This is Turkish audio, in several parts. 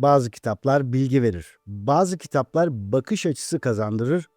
Bazı kitaplar bilgi verir. Bazı kitaplar bakış açısı kazandırır.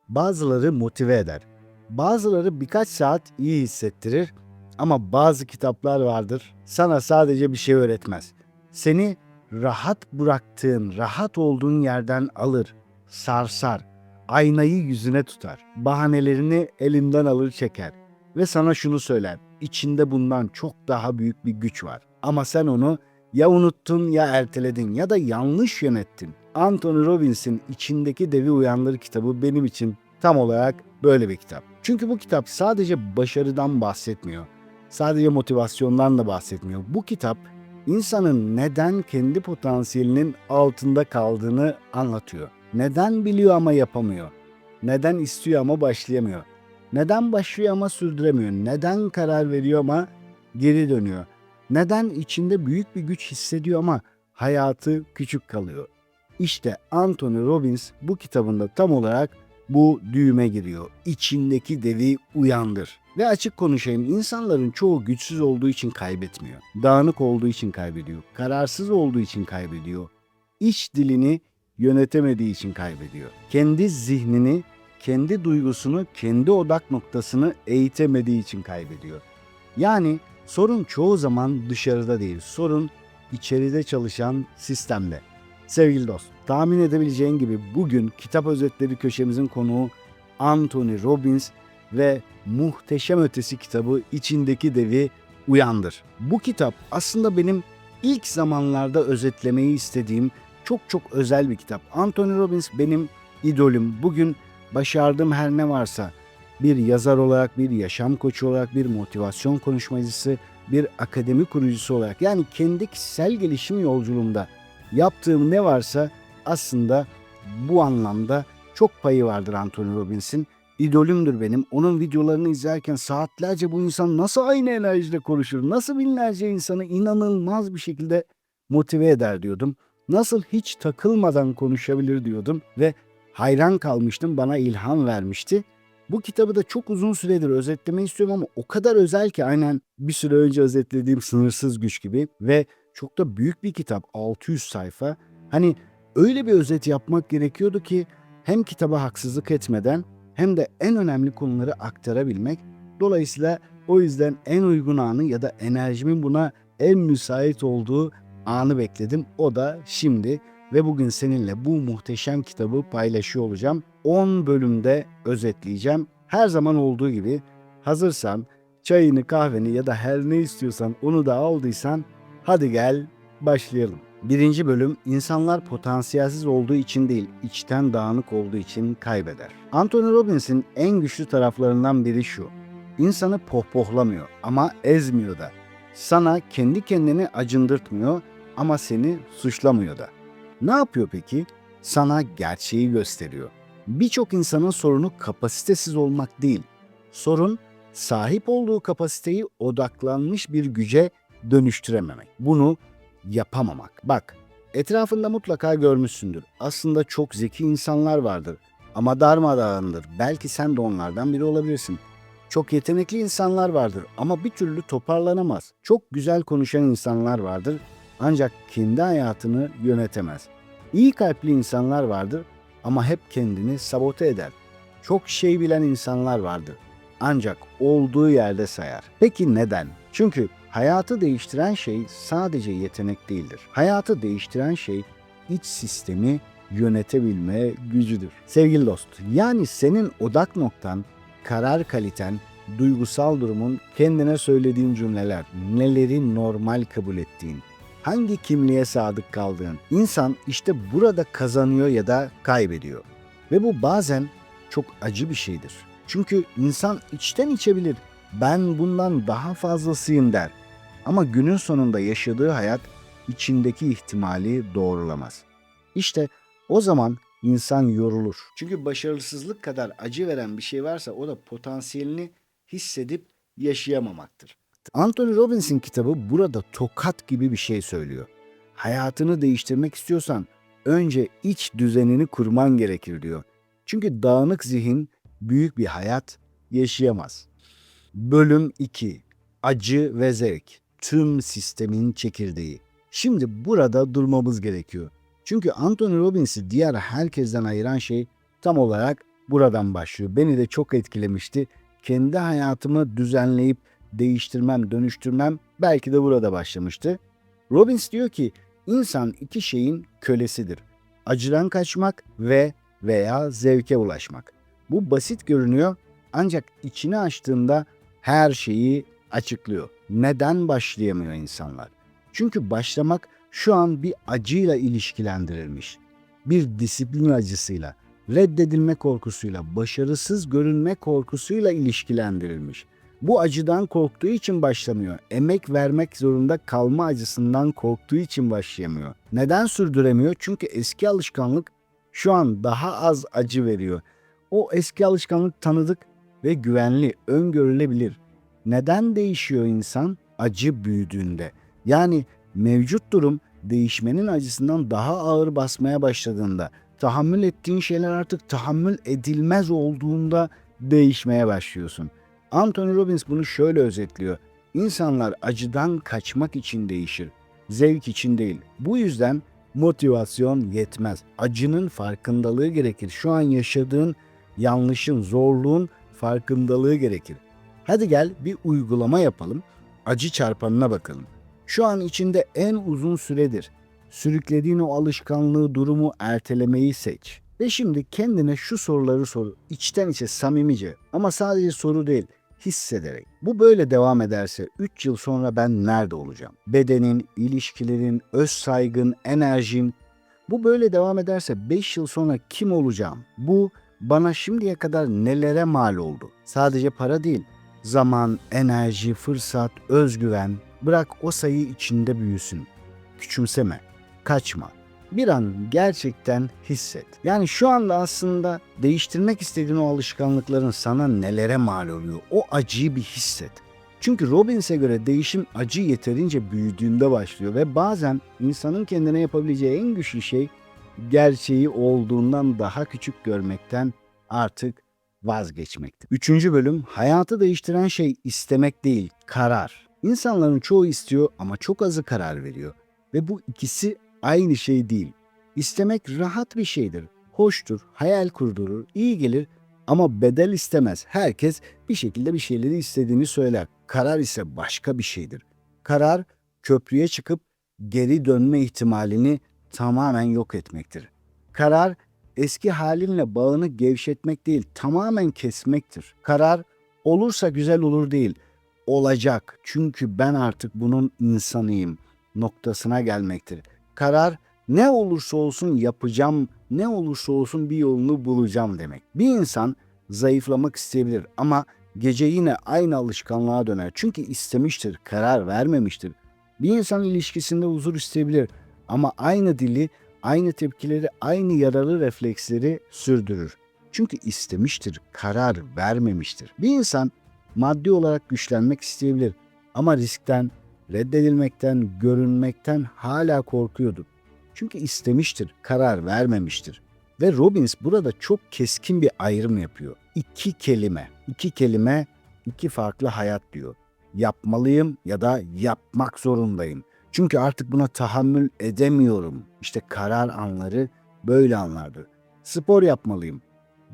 Bazıları motive eder. Bazıları birkaç saat iyi hissettirir. Ama bazı kitaplar vardır, sana sadece bir şey öğretmez. Seni rahat bıraktığın, rahat olduğun yerden alır, sarsar, aynayı yüzüne tutar, bahanelerini elinden alır çeker ve sana şunu söyler: İçinde bundan çok daha büyük bir güç var. Ama sen onu ya unuttun, ya erteledin, ya da yanlış yönettin. Anthony Robbins'in İçindeki Devi Uyandır kitabı benim için tam olarak böyle bir kitap. Çünkü bu kitap sadece başarıdan bahsetmiyor. Sadece motivasyondan da bahsetmiyor. Bu kitap insanın neden kendi potansiyelinin altında kaldığını anlatıyor. Neden biliyor ama yapamıyor? Neden istiyor ama başlayamıyor? Neden başlıyor ama sürdüremiyor? Neden karar veriyor ama geri dönüyor? Neden içinde büyük bir güç hissediyor ama hayatı küçük kalıyor? İşte Anthony Robbins bu kitabında tam olarak bu düğüme giriyor. İçindeki devi uyandır. Ve açık konuşayım, insanların çoğu güçsüz olduğu için kaybetmiyor. Dağınık olduğu için kaybediyor. Kararsız olduğu için kaybediyor. İç dilini yönetemediği için kaybediyor. Kendi zihnini, kendi duygusunu, kendi odak noktasını eğitemediği için kaybediyor. Yani sorun çoğu zaman dışarıda değil, sorun içeride çalışan sistemde. Sevgili dost, tahmin edebileceğin gibi bugün kitap özetleri köşemizin konuğu Anthony Robbins ve Muhteşem Ötesi kitabı İçindeki Devi Uyandır. Bu kitap aslında benim ilk zamanlarda özetlemeyi istediğim çok özel bir kitap. Anthony Robbins benim idolüm. Bugün başardığım her ne varsa bir yazar olarak, bir yaşam koçu olarak, bir motivasyon konuşmacısı, bir akademi kurucusu olarak, yani kendi kişisel gelişim yolculuğumda yaptığım ne varsa aslında bu anlamda çok payı vardır Anthony Robbins'in. İdolümdür benim. Onun videolarını izlerken saatlerce bu insan nasıl aynı enerjiyle konuşur, nasıl binlerce insanı inanılmaz bir şekilde motive eder diyordum. Nasıl hiç takılmadan konuşabilir diyordum ve hayran kalmıştım, bana ilham vermişti. Bu kitabı da çok uzun süredir özetlemeyi istiyorum ama o kadar özel ki, aynen bir süre önce özetlediğim Sınırsız Güç gibi, ve çok da büyük bir kitap, 600 sayfa. Hani öyle bir özet yapmak gerekiyordu ki hem kitaba haksızlık etmeden hem de en önemli konuları aktarabilmek. Dolayısıyla o yüzden en uygun anı ya da enerjimin buna en müsait olduğu anı bekledim. O da şimdi ve bugün seninle bu muhteşem kitabı paylaşıyor olacağım. 10 bölümde özetleyeceğim. Her zaman olduğu gibi hazırsan, çayını, kahveni ya da her ne istiyorsan onu da aldıysan, hadi gel başlayalım. Birinci bölüm: insanlar potansiyelsiz olduğu için değil, içten dağınık olduğu için kaybeder. Anthony Robbins'in en güçlü taraflarından biri şu: İnsanı pohpohlamıyor ama ezmiyor da. Sana kendi kendini acındırtmıyor ama seni suçlamıyor da. Ne yapıyor peki? Sana gerçeği gösteriyor. Birçok insanın sorunu kapasitesiz olmak değil. Sorun, sahip olduğu kapasiteyi odaklanmış bir güce dönüştürememek. Bunu yapamamak. Bak, etrafında mutlaka görmüşsündür. Aslında çok zeki insanlar vardır ama darmadağındır. Belki sen de onlardan biri olabilirsin. Çok yetenekli insanlar vardır ama bir türlü toparlanamaz. Çok güzel konuşan insanlar vardır ancak kendi hayatını yönetemez. İyi kalpli insanlar vardır ama hep kendini sabote eder. Çok şey bilen insanlar vardır ancak olduğu yerde sayar. Peki neden? Çünkü hayatı değiştiren şey sadece yetenek değildir. Hayatı değiştiren şey iç sistemi yönetebilme gücüdür. Sevgili dost, yani senin odak noktan, karar kaliten, duygusal durumun, kendine söylediğin cümleler, neleri normal kabul ettiğin, hangi kimliğe sadık kaldığın. İnsan işte burada kazanıyor ya da kaybediyor. Ve bu bazen çok acı bir şeydir. Çünkü insan içten içebilir, ben bundan daha fazlasıyım der. Ama günün sonunda yaşadığı hayat içindeki ihtimali doğrulamaz. İşte o zaman insan yorulur. Çünkü başarısızlık kadar acı veren bir şey varsa o da potansiyelini hissedip yaşayamamaktır. Anthony Robbins'in kitabı burada tokat gibi bir şey söylüyor. Hayatını değiştirmek istiyorsan önce iç düzenini kurman gerekir diyor. Çünkü dağınık zihin büyük bir hayat yaşayamaz. Bölüm 2: Acı ve zevk. Tüm sistemin çekirdeği. Şimdi burada durmamız gerekiyor. Çünkü Anthony Robbins'i diğer herkesten ayıran şey tam olarak buradan başlıyor. Beni de çok etkilemişti. Kendi hayatımı düzenleyip değiştirmem, dönüştürmem belki de burada başlamıştı. Robbins diyor ki insan iki şeyin kölesidir. Acıdan kaçmak veya zevke ulaşmak. Bu basit görünüyor ancak içini açtığında her şeyi açıklıyor. Neden başlayamıyor insanlar? Çünkü başlamak şu an bir acıyla ilişkilendirilmiş. Bir disiplin acısıyla, reddedilme korkusuyla, başarısız görünme korkusuyla ilişkilendirilmiş. Bu acıdan korktuğu için başlamıyor. Emek vermek zorunda kalma acısından korktuğu için başlayamıyor. Neden sürdüremiyor? Çünkü eski alışkanlık şu an daha az acı veriyor. O eski alışkanlık tanıdık ve güvenli, öngörülebilir. Neden değişiyor insan? Acı büyüdüğünde. Yani mevcut durum değişmenin acısından daha ağır basmaya başladığında, tahammül ettiğin şeyler artık tahammül edilmez olduğunda değişmeye başlıyorsun. Anthony Robbins bunu şöyle özetliyor. İnsanlar acıdan kaçmak için değişir, zevk için değil. Bu yüzden motivasyon yetmez. Acının farkındalığı gerekir. Şu an yaşadığın yanlışın, zorluğun farkındalığı gerekir. Hadi gel bir uygulama yapalım. Acı çarpanına bakalım. Şu an içinde en uzun süredir sürüklediğin o alışkanlığı, durumu ertelemeyi seç. Ve şimdi kendine şu soruları sor. İçten içe, samimice ama sadece soru değil, hissederek. Bu böyle devam ederse 3 yıl sonra ben nerede olacağım? Bedenin, ilişkilerin, öz saygın, enerjin. Bu böyle devam ederse 5 yıl sonra kim olacağım? Bu bana şimdiye kadar nelere mal oldu? Sadece para değil, zaman, enerji, fırsat, özgüven. Bırak o sayı içinde büyüsün. Küçümseme, kaçma. Bir an gerçekten hisset. Yani şu anda aslında değiştirmek istediğin o alışkanlıkların sana nelere mal oluyor? O acıyı bir hisset. Çünkü Robbins'e göre değişim acı yeterince büyüdüğünde başlıyor ve bazen insanın kendine yapabileceği en güçlü şey gerçeği olduğundan daha küçük görmekten artık vazgeçmektir. 3. bölüm hayatı değiştiren şey istemek değil, karar. İnsanların çoğu istiyor ama çok azı karar veriyor. Ve bu ikisi aynı şey değil. İstemek rahat bir şeydir. Hoştur, hayal kurdurur, iyi gelir ama bedel istemez. Herkes bir şekilde bir şeyleri istediğini söyler. Karar ise başka bir şeydir. Karar köprüye çıkıp geri dönme ihtimalini tamamen yok etmektir. Karar eski halinle bağını gevşetmek değil, tamamen kesmektir. Karar olursa güzel olur değil, olacak çünkü ben artık bunun insanıyım noktasına gelmektir. Karar ne olursa olsun yapacağım, ne olursa olsun bir yolunu bulacağım demek. Bir insan zayıflamak isteyebilir ama gece yine aynı alışkanlığa döner. Çünkü istemiştir, karar vermemiştir. Bir insan ilişkisinde huzur isteyebilir ama aynı dili, aynı tepkileri, aynı yararlı refleksleri sürdürür. Çünkü istemiştir, karar vermemiştir. Bir insan maddi olarak güçlenmek isteyebilir ama riskten, reddedilmekten, görünmekten hala korkuyordur. Çünkü istemiştir, karar vermemiştir. Ve Robbins burada çok keskin bir ayrım yapıyor. İki kelime, iki farklı hayat diyor. Yapmalıyım ya da yapmak zorundayım. Çünkü artık buna tahammül edemiyorum. İşte karar anları böyle anlardır. Spor yapmalıyım,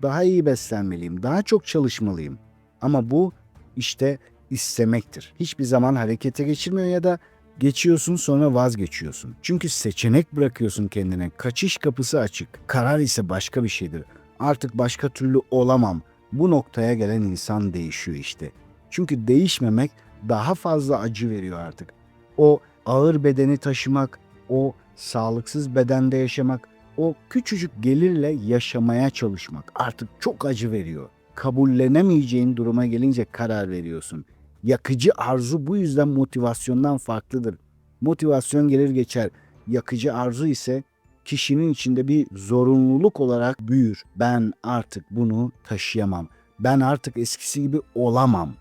daha iyi beslenmeliyim, daha çok çalışmalıyım. Ama bu işte istemektir. Hiçbir zaman harekete geçirmiyor ya da geçiyorsun sonra vazgeçiyorsun. Çünkü seçenek bırakıyorsun kendine. Kaçış kapısı açık. Karar ise başka bir şeydir. Artık başka türlü olamam. Bu noktaya gelen insan değişiyor işte. Çünkü değişmemek daha fazla acı veriyor artık. O ağır bedeni taşımak, o sağlıksız bedende yaşamak, o küçücük gelirle yaşamaya çalışmak artık çok acı veriyor. Kabullenemeyeceğin duruma gelince karar veriyorsun. Yakıcı arzu bu yüzden motivasyondan farklıdır. Motivasyon gelir geçer. Yakıcı arzu ise kişinin içinde bir zorunluluk olarak büyür. Ben artık bunu taşıyamam. Ben artık eskisi gibi olamam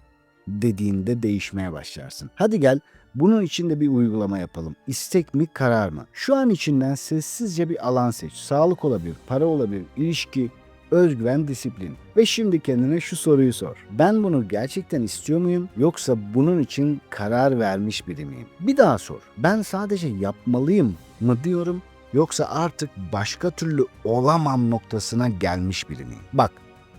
dediğinde değişmeye başlarsın. Hadi gel bunun için de bir uygulama yapalım. İstek mi, karar mı? Şu an içinden sessizce bir alan seç. Sağlık olabilir, para olabilir, ilişki, özgüven, disiplin. Ve şimdi kendine şu soruyu sor. Ben bunu gerçekten istiyor muyum yoksa bunun için karar vermiş biri miyim? Bir daha sor. Ben sadece yapmalıyım mı diyorum Yoksa artık başka türlü olamam noktasına gelmiş biri miyim? Bak,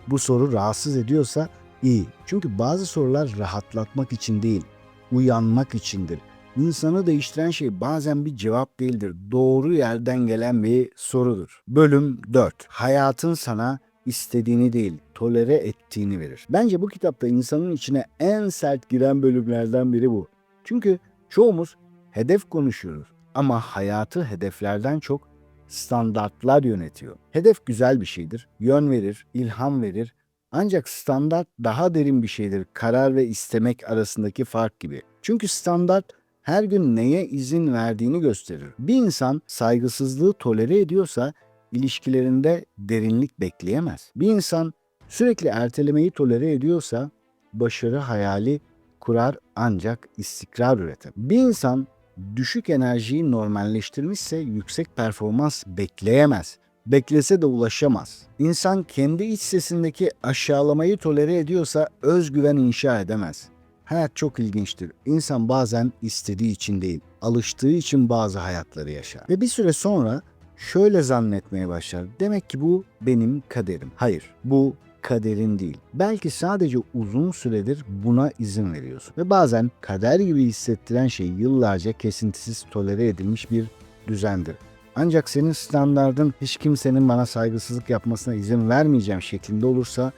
bu soru rahatsız ediyorsa iyi. Çünkü bazı sorular rahatlatmak için değil, uyanmak içindir. İnsanı değiştiren şey bazen bir cevap değildir. Doğru yerden gelen bir sorudur. Bölüm 4. Hayatın sana istediğini değil, tolere ettiğini verir. Bence bu kitapta insanın içine en sert giren bölümlerden biri bu. Çünkü çoğumuz hedef konuşuyoruz ama hayatı hedeflerden çok standartlar yönetiyor. Hedef güzel bir şeydir, yön verir, ilham verir. Ancak standart daha derin bir şeydir. Karar ve istemek arasındaki fark gibi. Çünkü standart her gün neye izin verdiğini gösterir. Bir insan saygısızlığı tolere ediyorsa ilişkilerinde derinlik bekleyemez. Bir insan sürekli ertelemeyi tolere ediyorsa başarı hayali kurar ancak istikrar üretir. Bir insan düşük enerjiyi normalleştirmişse yüksek performans bekleyemez. Beklese de ulaşamaz. İnsan kendi iç sesindeki aşağılamayı tolere ediyorsa özgüven inşa edemez. Hayat çok ilginçtir. İnsan bazen istediği için değil, alıştığı için bazı hayatları yaşar. Ve bir süre sonra şöyle zannetmeye başlar. Demek ki bu benim kaderim. Hayır, bu kaderin değil. Belki sadece uzun süredir buna izin veriyorsun. Ve bazen kader gibi hissettiren şey yıllarca kesintisiz tolere edilmiş bir düzendir. Ancak senin standardın hiç kimsenin bana saygısızlık yapmasına izin vermeyeceğim şeklinde olursa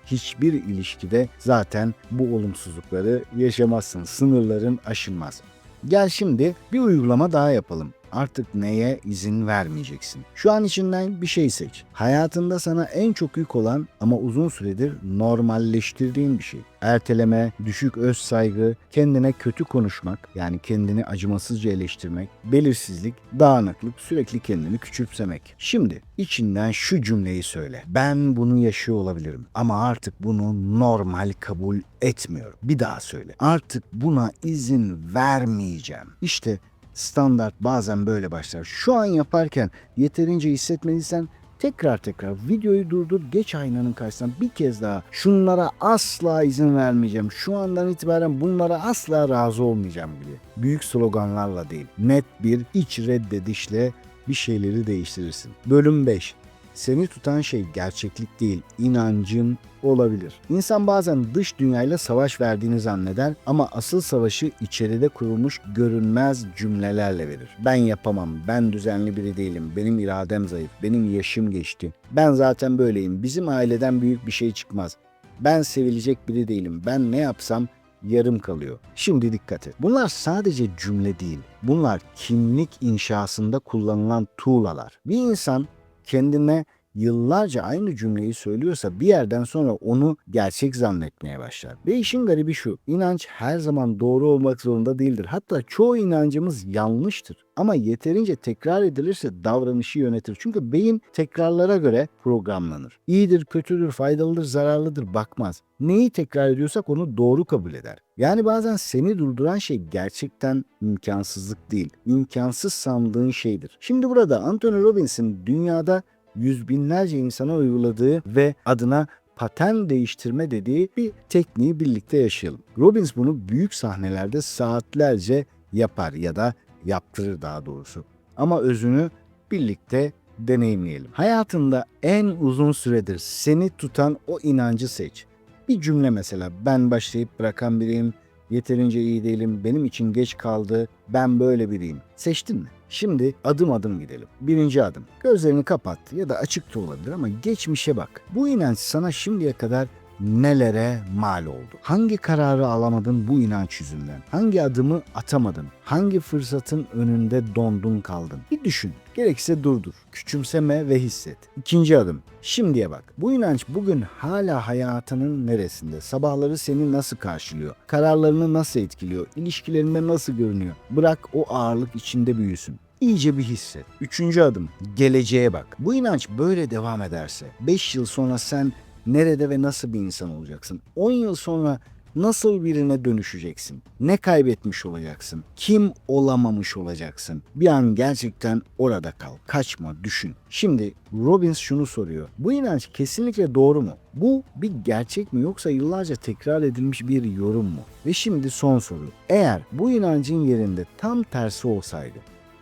hiçbir ilişkide zaten bu olumsuzlukları yaşamazsın. Sınırların aşılmaz. Gel şimdi bir uygulama daha yapalım. Artık neye izin vermeyeceksin? Şu an içinden bir şey seç. Hayatında sana en çok yük olan ama uzun süredir normalleştirdiğin bir şey. Erteleme, düşük öz saygı, kendine kötü konuşmak, yani kendini acımasızca eleştirmek, belirsizlik, dağınıklık, sürekli kendini küçümsemek. Şimdi içinden şu cümleyi söyle. Ben bunu yaşıyor olabilirim ama artık bunu normal kabul etmiyorum. Bir daha söyle. Artık buna izin vermeyeceğim. İşte standart bazen böyle başlar. Şu an yaparken yeterince hissetmediysen tekrar videoyu durdur, geç aynanın karşısına bir kez daha şunlara asla izin vermeyeceğim. Şu andan itibaren bunlara asla razı olmayacağım gibi. Büyük sloganlarla değil, net bir iç reddedişle bir şeyleri değiştirirsin. Bölüm 5. Seni tutan şey gerçeklik değil, inancın olabilir. İnsan bazen dış dünyayla savaş verdiğini zanneder ama asıl savaşı içeride kurulmuş görünmez cümlelerle verir. Ben yapamam, ben düzenli biri değilim, benim iradem zayıf, benim yaşım geçti, ben zaten böyleyim, bizim aileden büyük bir şey çıkmaz, ben sevilecek biri değilim, ben ne yapsam yarım kalıyor. Şimdi dikkat et. Bunlar sadece cümle değil, bunlar kimlik inşasında kullanılan tuğlalar. Bir insan kendine yıllarca aynı cümleyi söylüyorsa bir yerden sonra onu gerçek zannetmeye başlar. Ve işin garibi şu, inanç her zaman doğru olmak zorunda değildir. Hatta çoğu inancımız yanlıştır. Ama yeterince tekrar edilirse davranışı yönetir. Çünkü beyin tekrarlara göre programlanır. İyidir, kötüdür, faydalıdır, zararlıdır bakmaz. Neyi tekrar ediyorsak onu doğru kabul eder. Yani bazen seni durduran şey gerçekten imkansızlık değil, imkansız sandığın şeydir. Şimdi burada Anthony Robbins'in dünyada yüz binlerce insana uyguladığı ve adına patern değiştirme dediği bir tekniği birlikte yaşayalım. Robbins bunu büyük sahnelerde saatlerce yapar ya da yaptırır daha doğrusu. Ama özünü birlikte deneyimleyelim. Hayatında en uzun süredir seni tutan o inancı seç. Bir cümle mesela, ben başlayıp bırakan biriyim, yeterince iyi değilim, benim için geç kaldı, ben böyle biriyim. Seçtin mi? Şimdi adım adım gidelim. Birinci adım. Gözlerini kapat ya da açık da olabilir ama geçmişe bak. Bu inanç sana şimdiye kadar nelere mal oldu? Hangi kararı alamadın bu inanç yüzünden? Hangi adımı atamadın? Hangi fırsatın önünde dondun kaldın? Bir düşün. Gerekirse durdur. Küçümseme ve hisset. İkinci adım. Şimdiye bak. Bu inanç bugün hala hayatının neresinde? Sabahları seni nasıl karşılıyor? Kararlarını nasıl etkiliyor? İlişkilerinde nasıl görünüyor? Bırak o ağırlık içinde büyüsün. İyice bir hisset. Üçüncü adım. Geleceğe bak. Bu inanç böyle devam ederse 5 yıl sonra sen nerede ve nasıl bir insan olacaksın? 10 yıl sonra nasıl birine dönüşeceksin? Ne kaybetmiş olacaksın? Kim olamamış olacaksın? Bir an gerçekten orada kal. Kaçma, düşün. Şimdi Robbins şunu soruyor. Bu inanç kesinlikle doğru mu? Bu bir gerçek mi yoksa yıllarca tekrar edilmiş bir yorum mu? Ve şimdi son soru. Eğer bu inancın yerinde tam tersi olsaydı,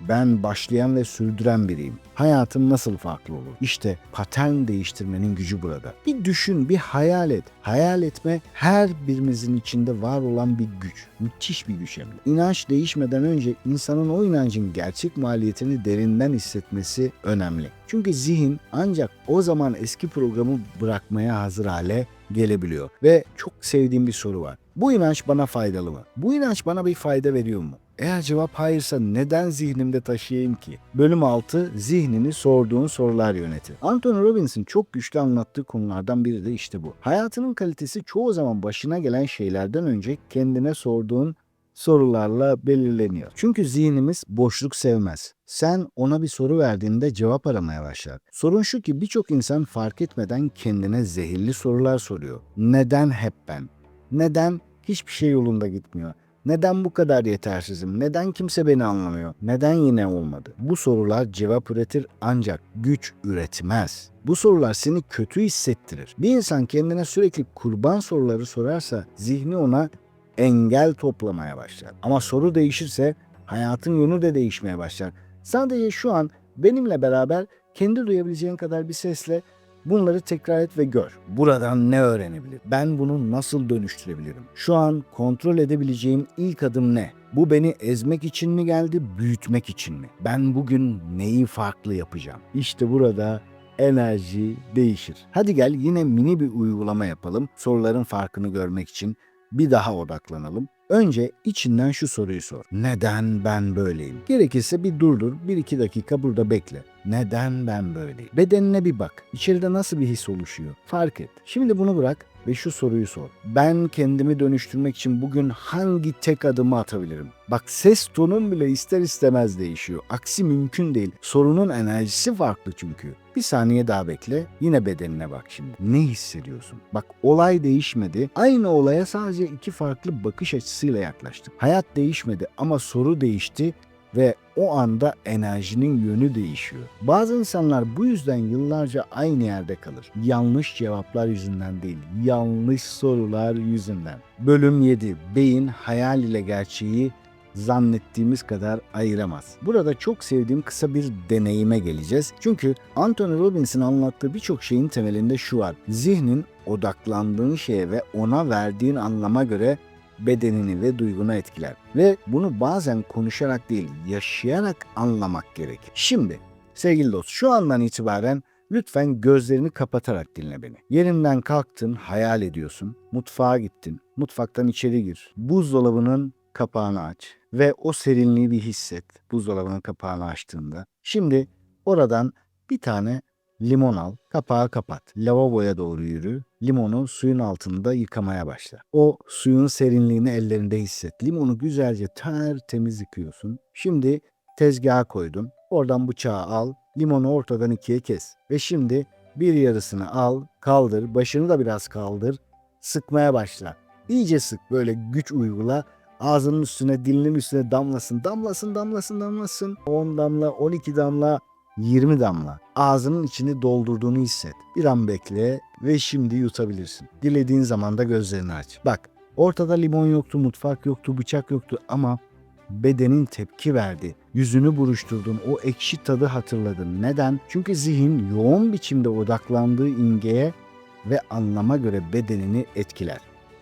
Ben başlayan ve sürdüren biriyim. Hayatım nasıl farklı olur? İşte patern değiştirmenin gücü burada. Bir düşün, bir hayal et. Hayal etme her birimizin içinde var olan bir güç. Müthiş bir güç hem de. İnanç değişmeden önce insanın o inancın gerçek maliyetini derinden hissetmesi önemli. Çünkü zihin ancak o zaman eski programı bırakmaya hazır hale gelebiliyor. Ve çok sevdiğim bir soru var. Bu inanç bana faydalı mı? Bu inanç bana bir fayda veriyor mu? Eğer cevap hayırsa neden zihnimde taşıyayım ki? Bölüm 6. Zihnini sorduğun sorular yöneti. Anthony Robbins'in çok güçlü anlattığı konulardan biri de işte bu. Hayatının kalitesi çoğu zaman başına gelen şeylerden önce kendine sorduğun sorularla belirleniyor. Çünkü zihnimiz boşluk sevmez. Sen ona bir soru verdiğinde cevap aramaya başlar. Sorun şu ki birçok insan fark etmeden kendine zehirli sorular soruyor. Neden hep ben? Neden hiçbir şey yolunda gitmiyor? Neden bu kadar yetersizim? Neden kimse beni anlamıyor? Neden yine olmadı? Bu sorular cevap üretir ancak güç üretmez. Bu sorular seni kötü hissettirir. Bir insan kendine sürekli kurban soruları sorarsa zihni ona engel toplamaya başlar. Ama soru değişirse hayatın yönü de değişmeye başlar. Sadece şu an benimle beraber kendi duyabileceğin kadar bir sesle bunları tekrar et ve gör. Buradan ne öğrenebilirim? Ben bunu nasıl dönüştürebilirim? Şu an kontrol edebileceğim ilk adım ne? Bu beni ezmek için mi geldi, büyütmek için mi? Ben bugün neyi farklı yapacağım? İşte burada enerji değişir. Hadi gel yine mini bir uygulama yapalım. Soruların farkını görmek için bir daha odaklanalım. Önce içinden şu soruyu sor. Neden ben böyleyim? Gerekirse bir durdur, 1-2 dakika burada bekle. Neden ben böyleyim? Bedenine bir bak. İçeride nasıl bir his oluşuyor? Fark et. Şimdi bunu bırak ve şu soruyu sor. Ben kendimi dönüştürmek için bugün hangi tek adımı atabilirim? Bak ses tonun bile ister istemez değişiyor. Aksi mümkün değil. Sorunun enerjisi farklı çünkü. Bir saniye daha bekle. Yine bedenine bak şimdi. Ne hissediyorsun? Bak olay değişmedi. Aynı olaya sadece 2 farklı bakış açısıyla yaklaştık. Hayat değişmedi ama soru değişti ve o anda enerjinin yönü değişiyor. Bazı insanlar bu yüzden yıllarca aynı yerde kalır. Yanlış cevaplar yüzünden değil, yanlış sorular yüzünden. Bölüm 7. Beyin hayal ile gerçeği zannettiğimiz kadar ayıramaz. Burada çok sevdiğim kısa bir deneyime geleceğiz. Çünkü Anthony Robbins'in anlattığı birçok şeyin temelinde şu var. Zihnin odaklandığın şeye ve ona verdiğin anlama göre bedenini ve duygunu etkiler. Ve bunu bazen konuşarak değil, yaşayarak anlamak gerekir. Şimdi sevgili dost, şu andan itibaren lütfen gözlerini kapatarak dinle beni. Yerinden kalktın, hayal ediyorsun. Mutfağa gittin. Mutfaktan içeri gir. Buzdolabının kapağını aç ve o serinliği bir hisset buzdolabının kapağını açtığında. Şimdi oradan bir tane limon al, kapağı kapat. Lavaboya doğru yürü. Limonu suyun altında yıkamaya başla. O suyun serinliğini ellerinde hisset. Limonu güzelce tertemiz yıkıyorsun. Şimdi tezgaha koydun. Oradan bıçağı al. Limonu ortadan 2'ye kes. Ve şimdi bir yarısını al, kaldır. Başını da biraz kaldır. Sıkmaya başla. İyice sık, böyle güç uygula. Ağzının üstüne, dilinin üstüne damlasın. Damlasın, damlasın, damlasın. 10 damla, 12 damla, 20 damla. Ağzının içini doldurduğunu hisset. Bir an bekle ve şimdi yutabilirsin. Dilediğin zaman da gözlerini aç. Bak, ortada limon yoktu, mutfak yoktu, bıçak yoktu ama bedenin tepki verdi. Yüzünü buruşturdun, o ekşi tadı hatırladın. Neden? Çünkü zihin yoğun biçimde odaklandığı imgeye ve anlama göre bedenini etkiler.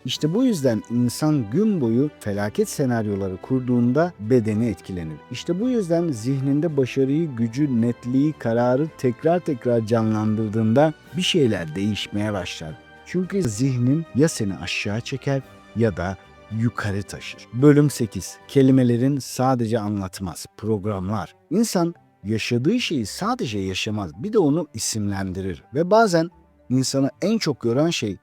İşte bu yüzden insan gün boyu felaket senaryoları kurduğunda bedeni etkilenir. İşte bu yüzden zihninde başarıyı, gücü, netliği, kararı tekrar tekrar canlandırdığında bir şeyler değişmeye başlar. Çünkü zihnin ya seni aşağı çeker ya da yukarı taşır. Bölüm 8. Kelimelerin sadece anlatmaz, programlar. İnsan yaşadığı şeyi sadece yaşamaz, bir de onu isimlendirir. Ve bazen insanı en çok yoran şey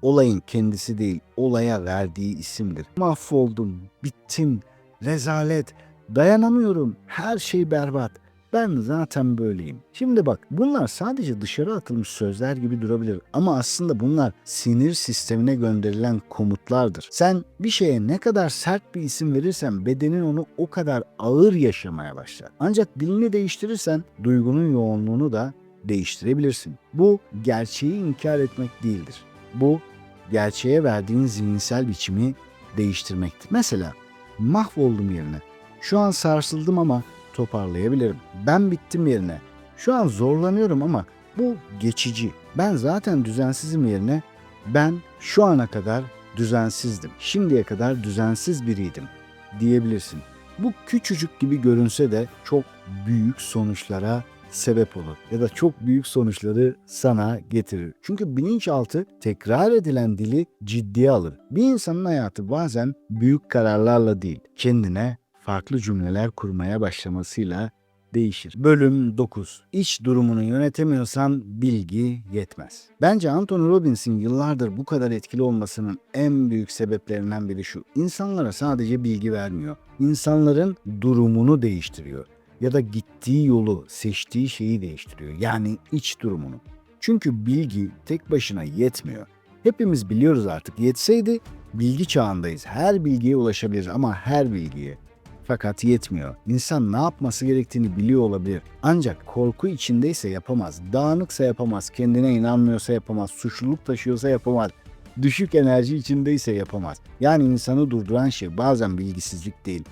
olayın kendisi değil, olaya verdiği isimdir. Mahvoldum, bittim, rezalet, dayanamıyorum, her şey berbat. Ben zaten böyleyim. Şimdi bak, bunlar sadece dışarı atılmış sözler gibi durabilir ama aslında bunlar sinir sistemine gönderilen komutlardır. Sen bir şeye ne kadar sert bir isim verirsen bedenin onu o kadar ağır yaşamaya başlar. Ancak dilini değiştirirsen duygunun yoğunluğunu da değiştirebilirsin. Bu gerçeği inkar etmek değildir. Bu gerçeğe verdiğin zihinsel biçimi değiştirmektir. Mesela mahvoldum yerine. Şu an sarsıldım ama toparlayabilirim. Ben bittim yerine şu an zorlanıyorum ama bu geçici. Ben zaten düzensizim yerine ben şu ana kadar düzensizdim. Şimdiye kadar düzensiz biriydim diyebilirsin. Bu küçücük gibi görünse de çok büyük sonuçlara sebep olur ya da çok büyük sonuçları sana getirir. Çünkü bilinçaltı tekrar edilen dili ciddiye alır. Bir insanın hayatı bazen büyük kararlarla değil, kendine farklı cümleler kurmaya başlamasıyla değişir. Bölüm 9. İç durumunu yönetemiyorsan bilgi yetmez. Bence Anthony Robbins'in yıllardır bu kadar etkili olmasının en büyük sebeplerinden biri şu. İnsanlara sadece bilgi vermiyor. İnsanların durumunu değiştiriyor. Ya da gittiği yolu, seçtiği şeyi değiştiriyor. Yani iç durumunu. Çünkü bilgi tek başına yetmiyor. Hepimiz biliyoruz artık. Yetseydi bilgi çağındayız. Her bilgiye ulaşabiliriz ama her bilgiye. Fakat yetmiyor. İnsan ne yapması gerektiğini biliyor olabilir. Ancak korku içindeyse yapamaz. Dağınıksa yapamaz. Kendine inanmıyorsa yapamaz. Suçluluk taşıyorsa yapamaz. Düşük enerji içindeyse yapamaz. Yani insanı durduran şey bazen bilgisizlik değil,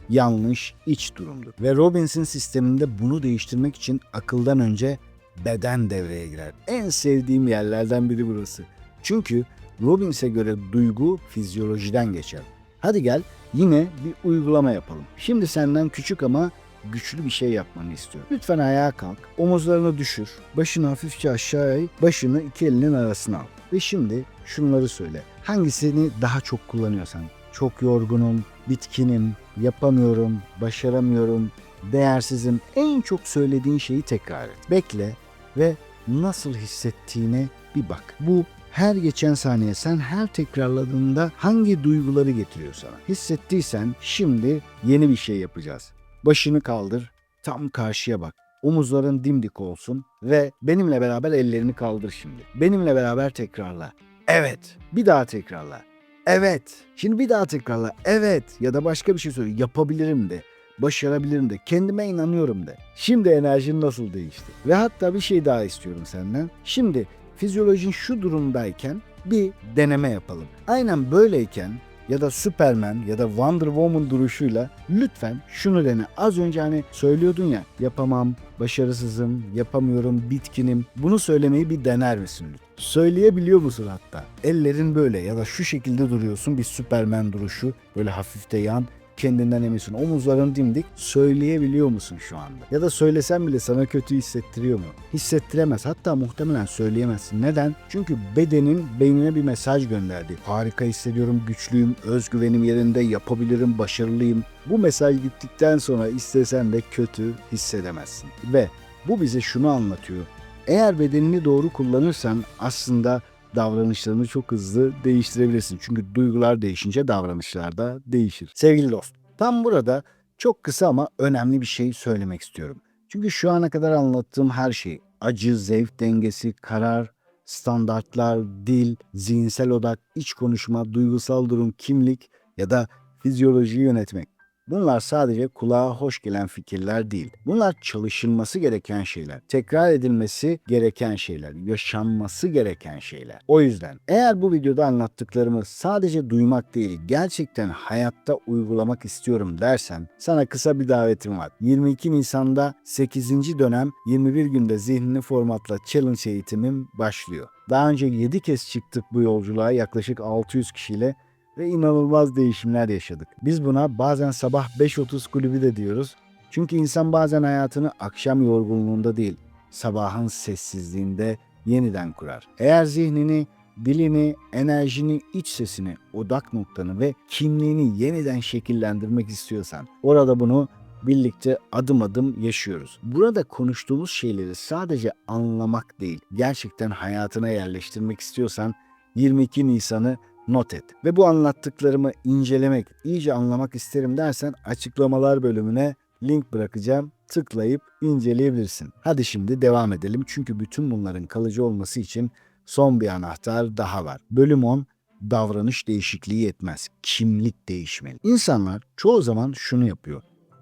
yanlış iç durumdur. Ve Robbins'in sisteminde bunu değiştirmek için akıldan önce beden devreye girer. En sevdiğim yerlerden biri burası. Çünkü Robbins'e göre duygu fizyolojiden geçer. Hadi gel yine bir uygulama yapalım. Şimdi senden küçük ama güçlü bir şey yapmanı istiyorum. Lütfen ayağa kalk, omuzlarını düşür, başını hafifçe aşağıya eğ, başını iki elinin arasına al. Ve şimdi şunları söyle. Hangisini daha çok kullanıyorsan. Çok yorgunum, bitkinim, yapamıyorum, başaramıyorum, değersizim. En çok söylediğin şeyi tekrar et. Bekle ve nasıl hissettiğine bir bak. Bu her geçen saniye sen her tekrarladığında hangi duyguları getiriyor sana? Hissettiysen şimdi yeni bir şey yapacağız. Başını kaldır, tam karşıya bak. Omuzların dimdik olsun ve benimle beraber ellerini kaldır şimdi. Benimle beraber tekrarla. Evet. Bir daha tekrarla. Evet. Şimdi bir daha tekrarla. Evet. Ya da başka bir şey söyle. Yapabilirim de. Başarabilirim de. Kendime inanıyorum de. Şimdi enerjin nasıl değişti? Ve hatta bir şey daha istiyorum senden. Şimdi fizyolojin şu durumdayken bir deneme yapalım. Aynen böyleyken ya da Superman ya da Wonder Woman duruşuyla lütfen şunu dene. Az önce hani söylüyordun ya, yapamam, başarısızım, yapamıyorum, bitkinim. Bunu söylemeyi bir dener misin lütfen? Söyleyebiliyor musun hatta? Ellerin böyle ya da şu şekilde duruyorsun, bir Superman duruşu, böyle hafif de yan, kendinden eminsin. Omuzların dimdik. Söyleyebiliyor musun şu anda? Ya da söylesen bile sana kötü hissettiriyor mu? Hissettiremez. Hatta muhtemelen söyleyemezsin. Neden? Çünkü bedenin beynine bir mesaj gönderdi. Harika hissediyorum, güçlüyüm, özgüvenim yerinde, yapabilirim, başarılıyım. Bu mesaj gittikten sonra istesen de kötü hissedemezsin. Ve bu bize şunu anlatıyor. Eğer bedenini doğru kullanırsan aslında davranışlarını çok hızlı değiştirebilirsin. Çünkü duygular değişince davranışlar da değişir. Sevgili dost, tam burada çok kısa ama önemli bir şey söylemek istiyorum. Çünkü şu ana kadar anlattığım her şey, acı, zevk dengesi, karar, standartlar, dil, zihinsel odak, iç konuşma, duygusal durum, kimlik ya da fizyolojiyi yönetmek. Bunlar sadece kulağa hoş gelen fikirler değil. Bunlar çalışılması gereken şeyler, tekrar edilmesi gereken şeyler, yaşanması gereken şeyler. O yüzden eğer bu videoda anlattıklarımı sadece duymak değil, gerçekten hayatta uygulamak istiyorum dersen sana kısa bir davetim var. 22 Nisan'da 8. dönem 21 günde zihnini formatla challenge eğitimim başlıyor. Daha önce 7 kez çıktık bu yolculuğa yaklaşık 600 kişiyle ve inanılmaz değişimler yaşadık. Biz buna bazen sabah 5.30 kulübü de diyoruz. Çünkü insan bazen hayatını akşam yorgunluğunda değil, sabahın sessizliğinde yeniden kurar. Eğer zihnini, dilini, enerjini, iç sesini, odak noktanı ve kimliğini yeniden şekillendirmek istiyorsan, orada bunu birlikte adım adım yaşıyoruz. Burada konuştuğumuz şeyleri sadece anlamak değil, gerçekten hayatına yerleştirmek istiyorsan 22 Nisan'ı not et. Ve bu anlattıklarımı incelemek, iyice anlamak isterim dersen açıklamalar bölümüne link bırakacağım. Tıklayıp inceleyebilirsin. Hadi şimdi devam edelim çünkü bütün bunların kalıcı olması için son bir anahtar daha var. Bölüm 10. Davranış değişikliği yetmez. Kimlik değişmeli. İnsanlar çoğu zaman şunu yapıyor.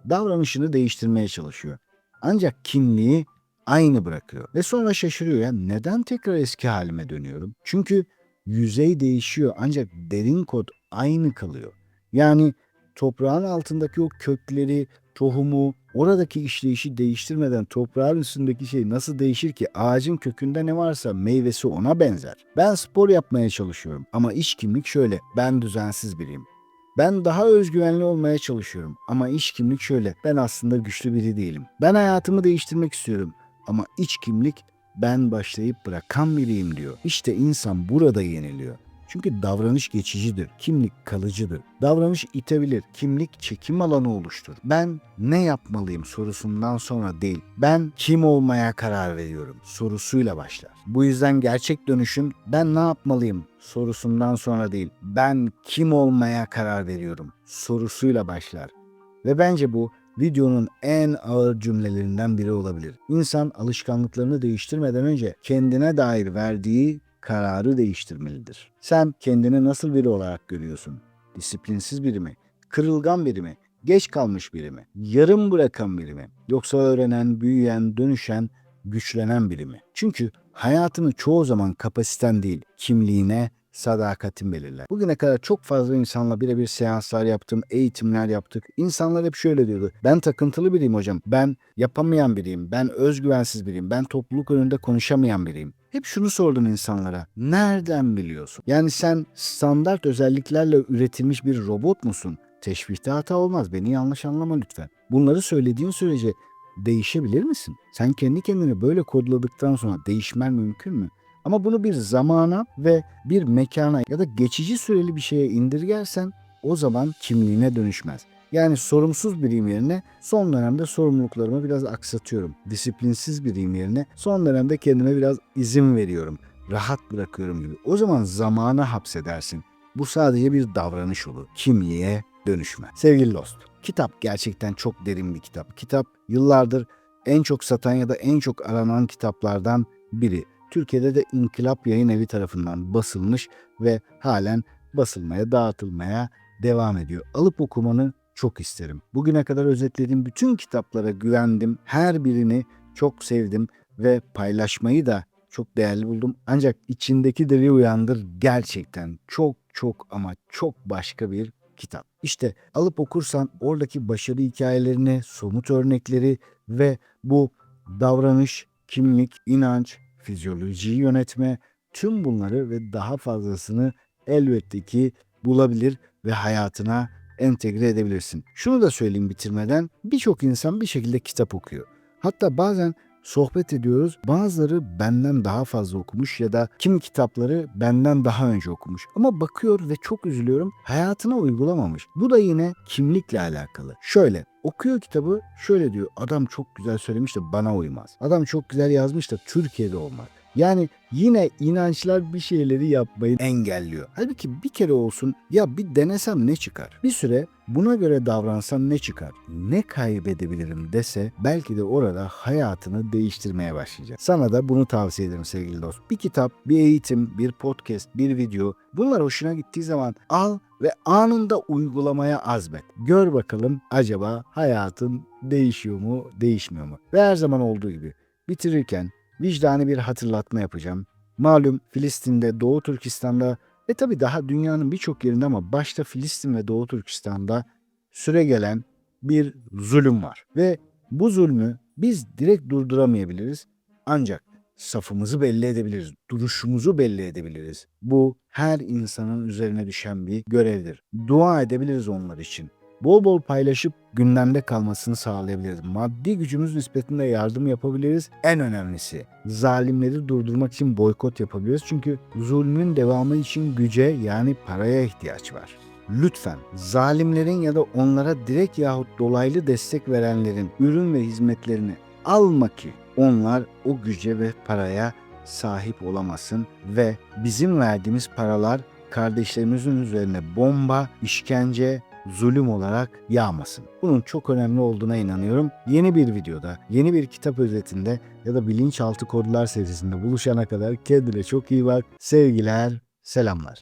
Davranışını değiştirmeye çalışıyor. Ancak kimliği aynı bırakıyor. Ve sonra şaşırıyor ya, neden tekrar eski halime dönüyorum? Çünkü yüzey değişiyor ancak derin kod aynı kalıyor. Yani toprağın altındaki o kökleri, tohumu, Oradaki işleyişi değiştirmeden toprağın üstündeki şey nasıl değişir ki? Ağacın kökünde ne varsa meyvesi ona benzer. Ben spor yapmaya çalışıyorum ama iç kimlik şöyle. Ben düzensiz biriyim. Ben daha özgüvenli olmaya çalışıyorum ama iç kimlik şöyle. Ben aslında güçlü biri değilim. Ben hayatımı değiştirmek istiyorum ama iç kimlik ben başlayıp bırakan biriyim diyor. İşte insan burada yeniliyor. Çünkü davranış geçicidir, kimlik kalıcıdır. Davranış itebilir, kimlik çekim alanı oluşturur. Ben ne yapmalıyım sorusundan sonra değil, ben kim olmaya karar veriyorum sorusuyla başlar. Bu yüzden gerçek dönüşüm ben ne yapmalıyım sorusundan sonra değil, ben kim olmaya karar veriyorum sorusuyla başlar. Ve bence bu videonun en ağır cümlelerinden biri olabilir. İnsan alışkanlıklarını değiştirmeden önce kendine dair verdiği kararı değiştirmelidir. Sen kendini nasıl biri olarak görüyorsun? Disiplinsiz biri mi? Kırılgan biri mi? Geç kalmış biri mi? Yarım bırakan biri mi? Yoksa öğrenen, büyüyen, dönüşen, güçlenen biri mi? Çünkü hayatını çoğu zaman kapasiten değil, kimliğine, sadakatin belirler. Bugüne kadar çok fazla insanla birebir seanslar yaptım, eğitimler yaptık. İnsanlar hep şöyle diyordu. Ben takıntılı biriyim hocam. Ben yapamayan biriyim. Ben özgüvensiz biriyim. Ben topluluk önünde konuşamayan biriyim. Hep şunu sordum insanlara. Nereden biliyorsun? Yani sen standart özelliklerle üretilmiş bir robot musun? Teşbihte hata olmaz. Beni yanlış anlama lütfen. Bunları söylediğin sürece değişebilir misin? Sen kendi kendini böyle kodladıktan sonra değişmen mümkün mü? Ama bunu bir zamana ve bir mekana ya da geçici süreli bir şeye indirgersen o zaman kimliğine dönüşmez. Yani sorumsuz biriyim yerine son dönemde sorumluluklarımı biraz aksatıyorum. Disiplinsiz biriyim yerine son dönemde kendime biraz izin veriyorum. Rahat bırakıyorum gibi. O zaman zamana hapsedersin. Bu sadece bir davranış olur. Kimliğe dönüşme. Sevgili dost, kitap gerçekten çok derin bir kitap. Kitap yıllardır en çok satan ya da en çok aranan kitaplardan biri. Türkiye'de de İnkılap Yayın Evi tarafından basılmış ve halen basılmaya, dağıtılmaya devam ediyor. Alıp okumanı çok isterim. Bugüne kadar özetlediğim bütün kitaplara güvendim. Her birini çok sevdim ve paylaşmayı da çok değerli buldum. Ancak içindeki deri uyandır gerçekten çok ama çok başka bir kitap. İşte alıp okursan oradaki başarı hikayelerini, somut örnekleri ve bu davranış, kimlik, inanç, fizyolojiyi yönetme, tüm bunları ve daha fazlasını elbette ki bulabilir ve hayatına entegre edebilirsin. Şunu da söyleyeyim bitirmeden, birçok insan bir şekilde kitap okuyor. Hatta bazen sohbet ediyoruz. Bazıları benden daha fazla okumuş ya da kimi kitapları benden daha önce okumuş. Ama bakıyor ve çok üzülüyorum, hayatına uygulamamış. Bu da yine kimlikle alakalı. Şöyle, okuyor kitabı, şöyle diyor. Adam çok güzel söylemiş de bana uymaz. Adam çok güzel yazmış da Türkiye'de olmaz. Yani yine inançlar bir şeyleri yapmayı engelliyor. Halbuki bir kere olsun ya bir denesem ne çıkar? Bir süre buna göre davransam ne çıkar? Ne kaybedebilirim dese belki de orada hayatını değiştirmeye başlayacak. Sana da bunu tavsiye ederim sevgili dost. Bir kitap, bir eğitim, bir podcast, bir video, bunlar hoşuna gittiği zaman al ve anında uygulamaya azmet. Gör bakalım acaba hayatın değişiyor mu, değişmiyor mu? Ve her zaman olduğu gibi bitirirken vicdani bir hatırlatma yapacağım. Malum Filistin'de, Doğu Türkistan'da ve tabii daha dünyanın birçok yerinde ama başta Filistin ve Doğu Türkistan'da süregelen bir zulüm var. Ve bu zulmü biz direkt durduramayabiliriz. Ancak safımızı belli edebiliriz, duruşumuzu belli edebiliriz. Bu her insanın üzerine düşen bir görevdir. Dua edebiliriz onlar için. Bol bol paylaşıp gündemde kalmasını sağlayabiliriz. Maddi gücümüz nispetinde yardım yapabiliriz. En önemlisi zalimleri durdurmak için boykot yapabiliriz. Çünkü zulmün devamı için güce yani paraya ihtiyaç var. Lütfen zalimlerin ya da onlara direkt yahut dolaylı destek verenlerin ürün ve hizmetlerini alma ki onlar o güce ve paraya sahip olamasın ve bizim verdiğimiz paralar kardeşlerimizin üzerine bomba, işkence, zulüm olarak yağmasın. Bunun çok önemli olduğuna inanıyorum. Yeni bir videoda, yeni bir kitap özetinde ya da bilinçaltı kodlar serisinde buluşana kadar kendine çok iyi bak. Sevgiler, selamlar.